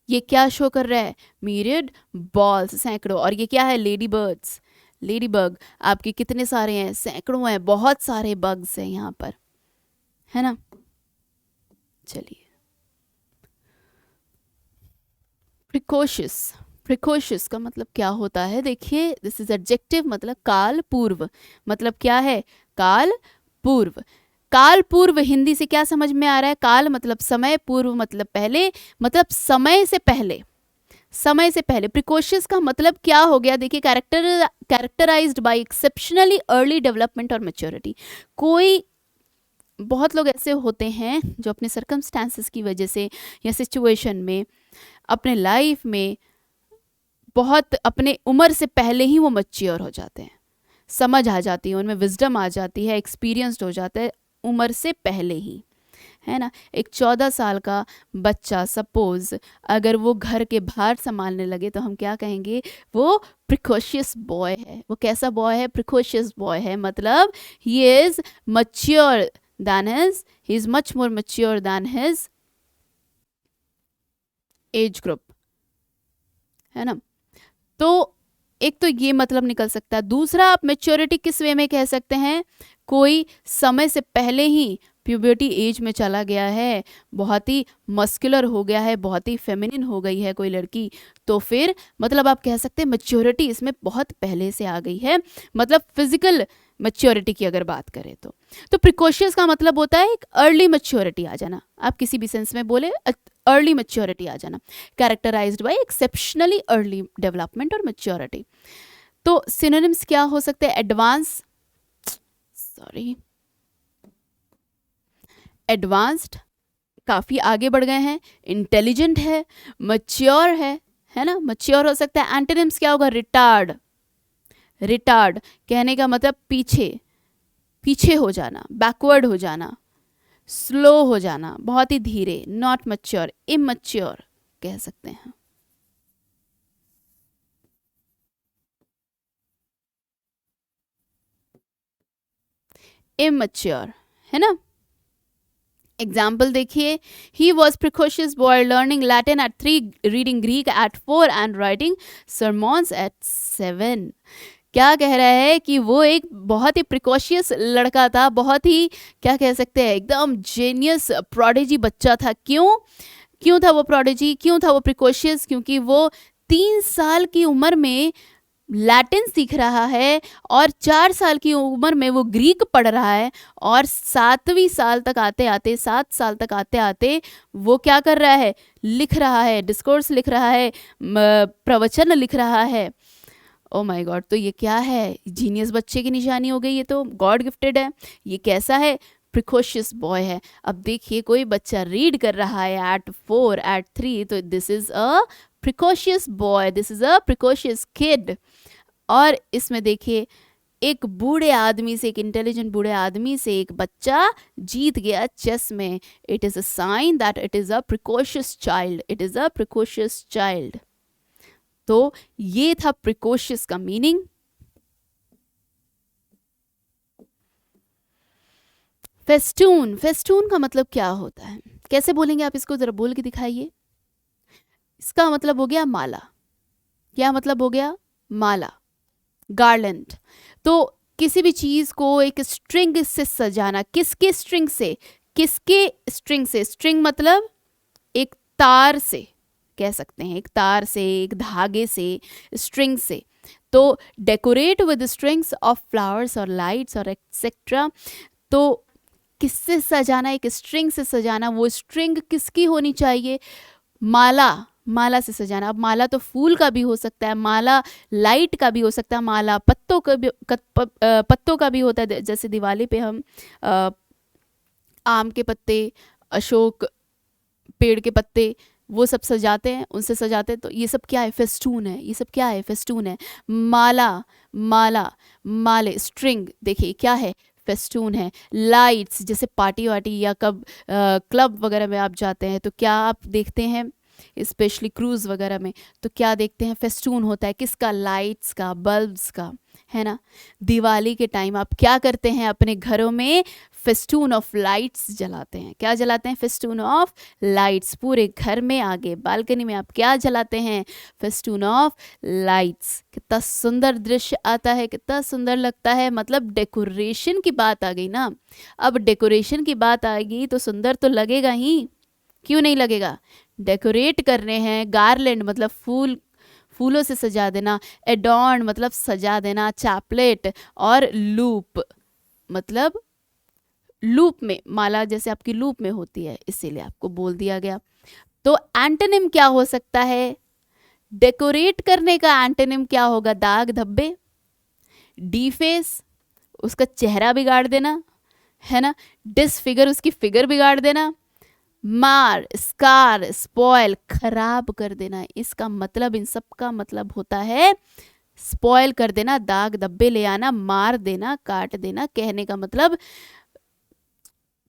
ये क्या शो कर रहा है, myriad बॉल्स, सैकड़ों, और ये क्या है, लेडी बर्ड्स, लेडी बग आपके कितने सारे हैं, सैकड़ों हैं, बहुत सारे बग्स हैं यहाँ पर, है ना। चलिए, प्रिकॉशियस, प्रिकॉशियस का मतलब क्या होता है, देखिए दिस इज एडजेक्टिव, मतलब काल पूर्व, मतलब क्या है, काल पूर्व। काल पूर्व हिंदी से क्या समझ में आ रहा है, काल मतलब समय, पूर्व मतलब पहले, मतलब समय से पहले, समय से पहले। प्रिकॉशियस का मतलब क्या हो गया, देखिए characterised by exceptionally early development और मैच्योरिटी। कोई बहुत लोग ऐसे होते हैं जो अपने सर्कमस्टांसेस की वजह से या सिचुएशन में, अपने लाइफ में बहुत अपने उम्र से पहले ही वो मैच्योर हो जाते हैं, समझ आ जाती है, उनमें विजडम आ जाती है, एक्सपीरियंस्ड हो जाता है उम्र से पहले ही, है ना। एक 14 साल का बच्चा सपोज अगर वो घर के बाहर संभालने लगे तो हम क्या कहेंगे, वो प्रिकॉशियस बॉय है। वो कैसा बॉय है, प्रिकॉशियस बॉय है, मतलब he is mature than he is much more mature than his age group, है ना। तो एक तो ये मतलब निकल सकता है। दूसरा आप मेच्योरिटी किस वे में कह सकते हैं, कोई समय से पहले ही प्यूबर्टी एज में चला गया है, बहुत ही मस्कुलर हो गया है, बहुत ही फेमिनिन हो गई है कोई लड़की, तो फिर मतलब आप कह सकते हैं मैच्योरिटी इसमें बहुत पहले से आ गई है, मतलब फिजिकल मैच्योरिटी की अगर बात करें तो प्रिकॉशियस का मतलब होता है एक अर्ली मैच्योरिटी आ जाना, आप किसी भी सेंस में बोले अर्ली मैच्योरिटी आ जाना, characterised by exceptionally early development और मैच्योरिटी। तो सिनोनिम्स क्या हो सकते हैं? एडवांस, सॉरी, एडवांस्ड, काफ़ी आगे बढ़ गए हैं, इंटेलिजेंट है, मच्योर है ना, मच्योर हो सकता है। एंटोनिम्स क्या होगा? रिटार्ड, रिटार्ड कहने का मतलब पीछे, पीछे हो जाना, बैकवर्ड हो जाना, स्लो हो जाना, बहुत ही धीरे, नॉट मच्योर, इमच्योर कह सकते हैं। इमच्योर है ना। एग्जाम्पल देखिए, he was precocious boy learning Latin at 3, reading Greek at 4 and writing sermons at 7। क्या कह रहा है कि वो एक बहुत ही प्रिकॉशियस लड़का था, बहुत ही क्या कह सकते हैं एकदम जेनियस प्रोडिजी बच्चा था। क्यों क्यों था वो प्रोडिजी, क्यों था वो प्रिकॉशियस? क्योंकि वो 3 साल की उम्र में लैटिन सीख रहा है और 4 साल की उम्र में वो ग्रीक पढ़ रहा है, और 7वीं साल तक आते आते, 7 साल तक आते आते वो क्या कर रहा है? लिख रहा है, डिस्कोर्स लिख रहा है, प्रवचन लिख रहा है। ओ माय गॉड, तो ये क्या है? जीनियस बच्चे की निशानी हो गई, ये तो गॉड गिफ्टेड है। ये कैसा है? प्रिकॉशियस बॉय है। अब देखिए, कोई बच्चा रीड कर रहा है एट 4, एट 3, तो this is a precocious boy, this is a precocious kid. और इसमें देखिए, एक बूढ़े आदमी से, एक इंटेलिजेंट बूढ़े आदमी से एक बच्चा जीत गया चेस में। It is a sign that it is a precocious child, it is a precocious child. तो ये था प्रिकॉशियस का मीनिंग। फेस्टून, फेस्टून का मतलब क्या होता है? कैसे बोलेंगे आप इसको? जरा बोल के दिखाइए। इसका मतलब हो गया माला। क्या मतलब हो गया? माला, गार्लैंड। तो किसी भी चीज को एक स्ट्रिंग से सजाना। किसके स्ट्रिंग से? किसके स्ट्रिंग से? स्ट्रिंग मतलब एक तार से कह सकते हैं, एक तार से, एक धागे से, स्ट्रिंग से। तो decorate with strings of flowers और लाइट्स और एक्सेट्रा। तो किससे सजाना? एक स्ट्रिंग से सजाना। वो स्ट्रिंग किसकी होनी चाहिए? माला, माला से सजाना। अब माला तो फूल का भी हो सकता है, माला लाइट का भी हो सकता है, माला पत्तों का भी, पत्तों का भी होता है। जैसे दिवाली पे हम आम के पत्ते, अशोक पेड़ के पत्ते, वो सब सजाते हैं, उनसे सजाते हैं। तो ये सब क्या है? फेस्टून है। ये सब क्या है? फेस्टून है। माला, माला, माले, स्ट्रिंग, देखिए क्या है? फेस्टून है। लाइट्स, जैसे पार्टी वार्टी या कब क्लब वगैरह में आप जाते हैं तो क्या आप देखते हैं, स्पेशली क्रूज वगैरह में, तो क्या देखते हैं? फेस्टून होता है। किसका? लाइट्स का, बल्ब्स का, है ना। दिवाली के टाइम आप क्या करते हैं? अपने घरों में फेस्टून ऑफ लाइट्स जलाते हैं। क्या जलाते हैं? Festoon of lights. पूरे घर में, आगे बालकनी में आप क्या जलाते हैं? Festoon of lights. कितना सुंदर दृश्य आता है, कितना सुंदर लगता है। मतलब डेकोरेशन की बात आ गई ना। अब डेकोरेशन की बात आएगी तो सुंदर तो लगेगा ही, क्यों नहीं लगेगा? डेकोरेट कर रहे हैं। गार्लैंड मतलब फूल, फूलों से सजा देना। एडॉर्न मतलब सजा देना। चैपलेट और लूप मतलब लूप में, माला जैसे आपकी लूप में होती है, इसीलिए आपको बोल दिया गया। तो एंटोनिम क्या हो सकता है? डेकोरेट करने का एंटोनिम क्या होगा? दाग धब्बे, डीफेस, उसका चेहरा बिगाड़ देना, है ना। डिसफिगर, उसकी फिगर बिगाड़ देना। मार, स्कार, स्पॉयल, खराब कर देना। इसका मतलब, इन सब का मतलब होता है स्पॉयल कर देना, दाग धब्बे ले आना, मार देना, काट देना। कहने का मतलब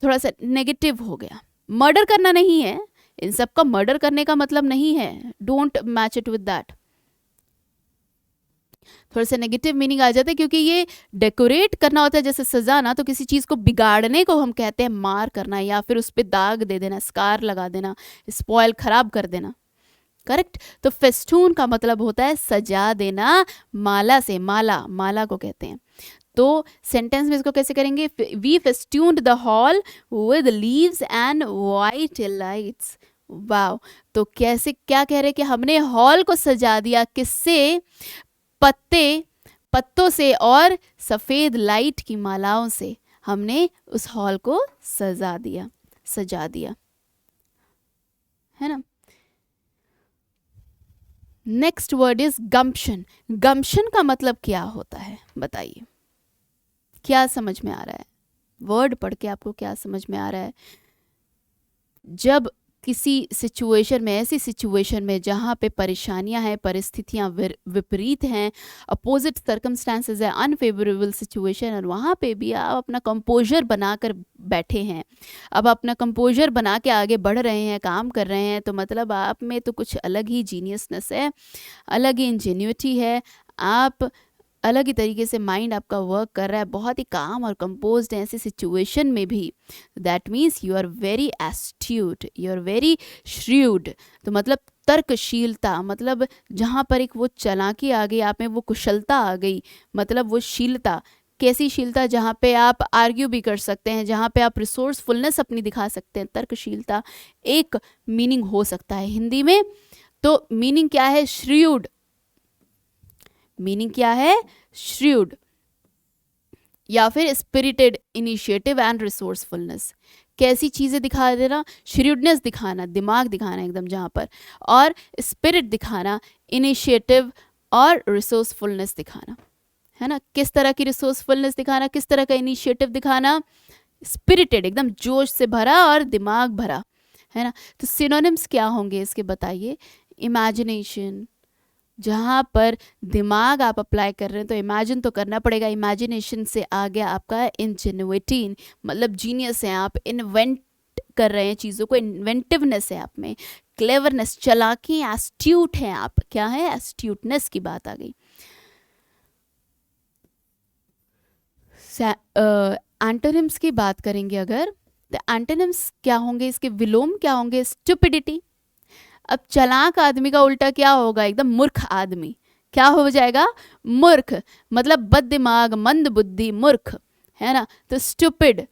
थोड़ा सा नेगेटिव हो गया। मर्डर करना नहीं है, इन सब का मर्डर करने का मतलब नहीं है। Don't match it with that. थोड़ा सा नेगेटिव मीनिंग आ जाता है, क्योंकि ये डेकोरेट करना होता है, जैसे सजाना, तो किसी चीज़ को बिगाड़ने को हम कहते हैं मार करना, या फिर उस पर दाग दे देना, स्कार लगा देना, स्पॉयल, खराब कर देना। करेक्ट। तो फेस्टून का मतलब होता है सजा देना माला से। माला, माला को कहते हैं। तो सेंटेंस में इसको कैसे करेंगे? We festooned the hall with leaves and white lights. Wow! तो कैसे, क्या कह रहे हैं कि हमने हॉल को सजा दिया, किससे? पत्तों से और सफ़ेद लाइट की मालाओं से हमने उस हॉल को सजा दिया, है ना। Next word is gumption. Gumption का मतलब क्या होता है, बताइए, क्या समझ में आ रहा है? वर्ड पढ़ के आपको क्या समझ में आ रहा है? जब किसी सिचुएशन में, ऐसी सिचुएशन में जहाँ पे परेशानियाँ हैं, परिस्थितियाँ विपरीत हैं, अपोजिट सर्कमस्टांसेस है, अनफेवरेबल सिचुएशन, और वहाँ पे भी आप अपना कंपोजर बनाकर बैठे हैं, अब अपना कंपोजर बना के आगे बढ़ रहे हैं, काम कर रहे हैं, तो मतलब आप में तो कुछ अलग ही जीनियसनेस है, अलग ही इंजेन्युइटी है, आप अलग ही तरीके से माइंड आपका वर्क कर रहा है, बहुत ही काम और कंपोज्ड है ऐसी सिचुएशन में भी। That means you are very astute, you are very shrewd. तो मतलब तर्कशीलता, मतलब जहाँ पर एक वो चालाकी आ गई आप में, वो कुशलता आ गई, मतलब वो शीलता। कैसी शीलता? जहाँ पे आप आर्ग्यू भी कर सकते हैं, जहाँ पे आप रिसोर्सफुलनेस अपनी दिखा सकते हैं। तर्कशीलता एक मीनिंग हो सकता है हिंदी में। तो मीनिंग क्या है? श्र्यूड। मीनिंग क्या है? श्र्यूड, या फिर स्पिरिटेड, इनिशिएटिव एंड रिसोर्सफुलनेस। कैसी चीज़ें दिखा देना? श्र्यूडनेस दिखाना, दिमाग दिखाना एकदम जहाँ पर, और स्पिरिट दिखाना, इनिशिएटिव और रिसोर्सफुलनेस दिखाना, है ना। किस तरह की रिसोर्सफुलनेस दिखाना, किस तरह का इनिशिएटिव दिखाना? स्पिरिटेड, एकदम जोश से भरा और दिमाग भरा, है ना। तो सिनोनिम्स क्या होंगे इसके, बताइए? इमेजिनेशन, जहाँ पर दिमाग आप अप्लाई कर रहे हैं तो इमेजिन तो करना पड़ेगा। इमेजिनेशन से आ गया आपका इंजेन्युइटी, मतलब जीनियस है आप, इन्वेंट कर रहे हैं चीज़ों को, इन्वेंटिवनेस है आप में, क्लेवरनेस, चालाकी, एस्ट्यूट है आप। क्या है? एस्ट्यूटनेस की बात आ गई। एंटोनिम्स की बात करेंगे अगर, तो एंटोनिम्स क्या होंगे, इसके विलोम क्या होंगे? स्टुपिडिटी। अब चालाक आदमी का उल्टा क्या होगा? एकदम मूर्ख आदमी। क्या हो जाएगा? मूर्ख, मतलब बद दिमाग, मंद बुद्धि, मूर्ख, है ना। तो स्टूपिड,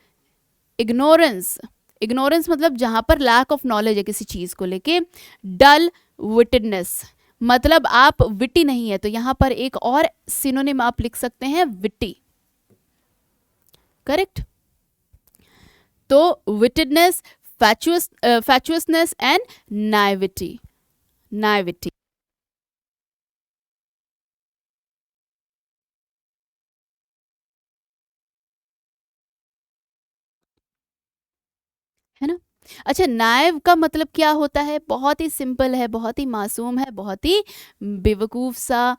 इग्नोरेंस, इग्नोरेंस मतलब जहाँ पर लैक ऑफ नॉलेज है किसी चीज़ को लेके। डल विटेडनेस, मतलब आप विटी नहीं है, तो यहाँ पर एक और सिनोनिम आप लिख सकते हैं, विटी। करेक्ट। तो विटेडनेस, fatuousness and naivety, है ना। अच्छा, नाइव का मतलब क्या होता है? बहुत ही सिंपल है, बहुत ही मासूम है, बहुत ही बेवकूफ़ सा,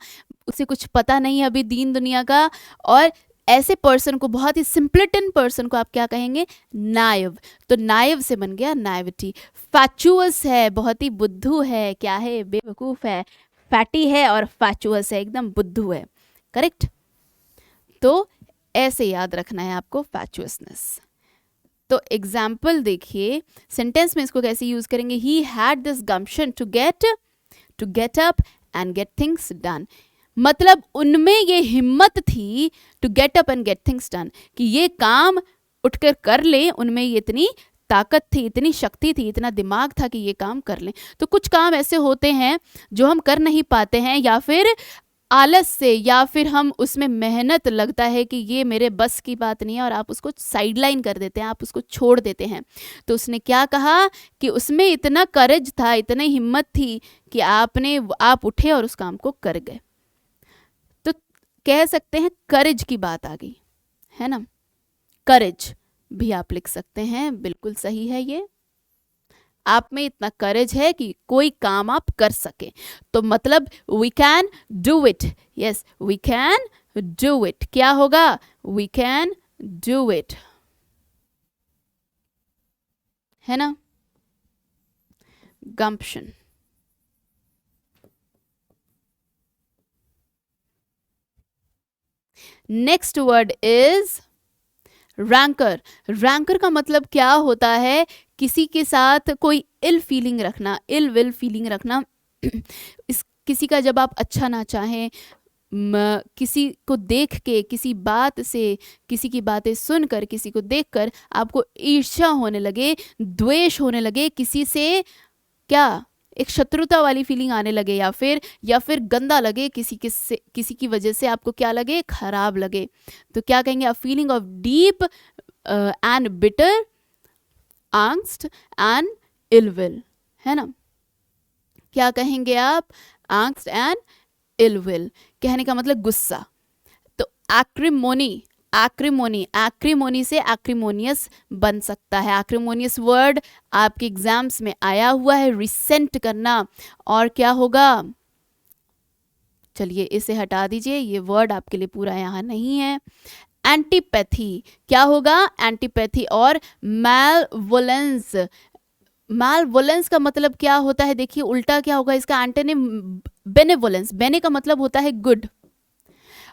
उसे कुछ पता नहीं है अभी दीन दुनिया का, और ऐसे पर्सन को, बहुत ही सिंपलिटन पर्सन को आप क्या कहेंगे? नाइव। तो नाइव से बन गया नाइविटी। फैचुअस है, बहुत ही बुद्धू है, क्या है? बेवकूफ़ है, फैटी है और फैचुअस है, एकदम बुद्धू है। करेक्ट। तो ऐसे याद रखना है आपको, फैचुअसनेस। तो एग्जाम्पल देखिए, सेंटेंस में इसको कैसे यूज करेंगे? He had this gumption to get up and get things done. मतलब उनमें ये हिम्मत थी, to get up and get things done, कि ये काम उठकर कर लें, उनमें ये इतनी ताकत थी, इतनी शक्ति थी, इतना दिमाग था कि ये काम कर लें। तो कुछ काम ऐसे होते हैं जो हम कर नहीं पाते हैं, या फिर आलस से, या फिर हम उसमें मेहनत लगता है कि ये मेरे बस की बात नहीं है, और आप उसको साइडलाइन कर देते हैं, आप उसको छोड़ देते हैं। तो उसने क्या कहा कि उसमें इतना करेज था, इतनी हिम्मत थी कि आप उठे और उस काम को कर गए। तो कह सकते हैं करेज की बात आ गई, है ना। करेज भी आप लिख सकते हैं, बिल्कुल सही है ये। आप में इतना करेज है कि कोई काम आप कर सके, तो मतलब we can do it. Yes, we can do it. क्या होगा? वी कैन डू इट, है ना। Gumption. Next word is ranker. Ranker का मतलब क्या होता है? किसी के साथ कोई इल फीलिंग रखना, इल विल फीलिंग रखना। किसी का जब आप अच्छा ना चाहें, किसी को देख के, किसी बात से, किसी की बातें सुनकर, किसी को देखकर आपको ईर्ष्या होने लगे, द्वेष होने लगे, किसी से क्या एक शत्रुता वाली फीलिंग आने लगे, या फिर गंदा लगे, किसी की वजह से आपको क्या लगे, खराब लगे, तो क्या कहेंगे, a feeling of deep and bitter angst and ill will, है ना। क्या कहेंगे आप, angst एंड इल विल, कहने का मतलब गुस्सा। तो एक्रीमोनी से एक्रीमोनियस बन सकता है। एक्रीमोनियस वर्ड आपके एग्जाम्स में आया हुआ है, रिसेंट करना, और क्या होगा, चलिए इसे हटा दीजिए, ये वर्ड आपके लिए पूरा यहाँ नहीं है। एंटीपैथी, क्या होगा, एंटीपैथी और मैलवोलेंस। मैलवोलेंस का मतलब क्या होता है, देखिए उल्टा क्या होगा इसका, एंटोनिम बेनेवोलेंस। बेने का मतलब होता है गुड,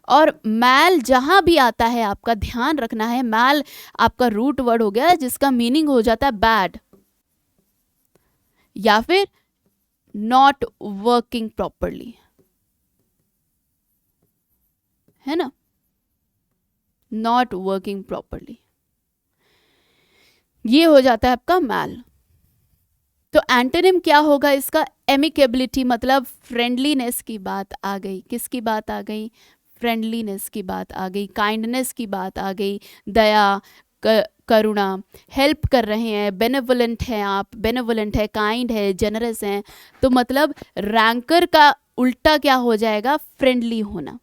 और मैल जहां भी आता है आपका ध्यान रखना है, मैल आपका रूट वर्ड हो गया जिसका मीनिंग हो जाता है बैड, या फिर नॉट वर्किंग प्रॉपरली, है ना, नॉट वर्किंग प्रॉपरली, ये हो जाता है आपका मैल। तो एंटोनिम क्या होगा इसका, एमिकेबिलिटी, मतलब फ्रेंडलीनेस की बात आ गई, किसकी बात आ गई, फ्रेंडलीनेस की बात आ गई, काइंडनेस की बात आ गई, दया, करुणा, हेल्प कर रहे हैं, बेनेवोलेंट हैं आप, बेनेवोलेंट है, काइंड है, जनरस हैं, तो मतलब रैंकर का उल्टा क्या हो जाएगा, फ्रेंडली होना,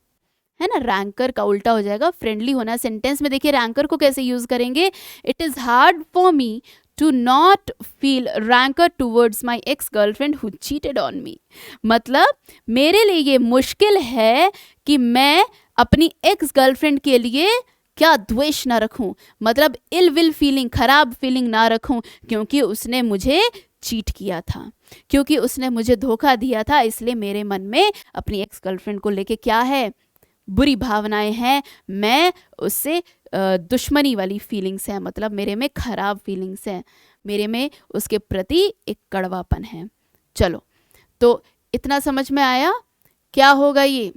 है ना, रैंकर का उल्टा हो जाएगा फ्रेंडली होना। सेंटेंस में देखिए रैंकर को कैसे यूज करेंगे, it is hard for me to not feel rancour towards my ex girlfriend who cheated on me, मतलब मेरे लिए ये मुश्किल है कि मैं अपनी एक्स गर्लफ्रेंड के लिए क्या द्वेष ना रखूं, मतलब इल विल फीलिंग, खराब फीलिंग ना रखूं, क्योंकि उसने मुझे चीट किया था, क्योंकि उसने मुझे धोखा दिया था, इसलिए मेरे मन में अपनी एक्स गर्लफ्रेंड को लेके क्या है, बुरी भावनाएं हैं, मैं उससे दुश्मनी वाली फीलिंग्स हैं, मतलब मेरे में खराब फीलिंग्स हैं, मेरे में उसके प्रति एक कड़वापन है। चलो, तो इतना समझ में आया क्या होगा ये।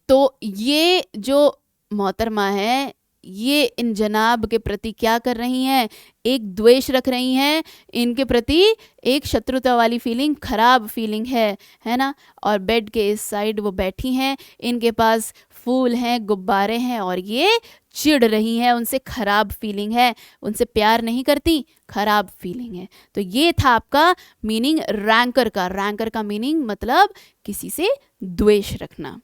तो ये जो मोहतरमा है, ये इन जनाब के प्रति क्या कर रही हैं, एक द्वेष रख रही हैं, इनके प्रति एक शत्रुता वाली फीलिंग, खराब फीलिंग है ना। और बेड के इस साइड वो बैठी हैं, इनके पास फूल हैं, गुब्बारे हैं, और ये चिढ़ रही हैं, उनसे खराब फीलिंग है, उनसे प्यार नहीं करती, खराब फीलिंग है। तो ये था आपका मीनिंग रैंकर का। रैंकर का मीनिंग मतलब किसी से द्वेष रखना।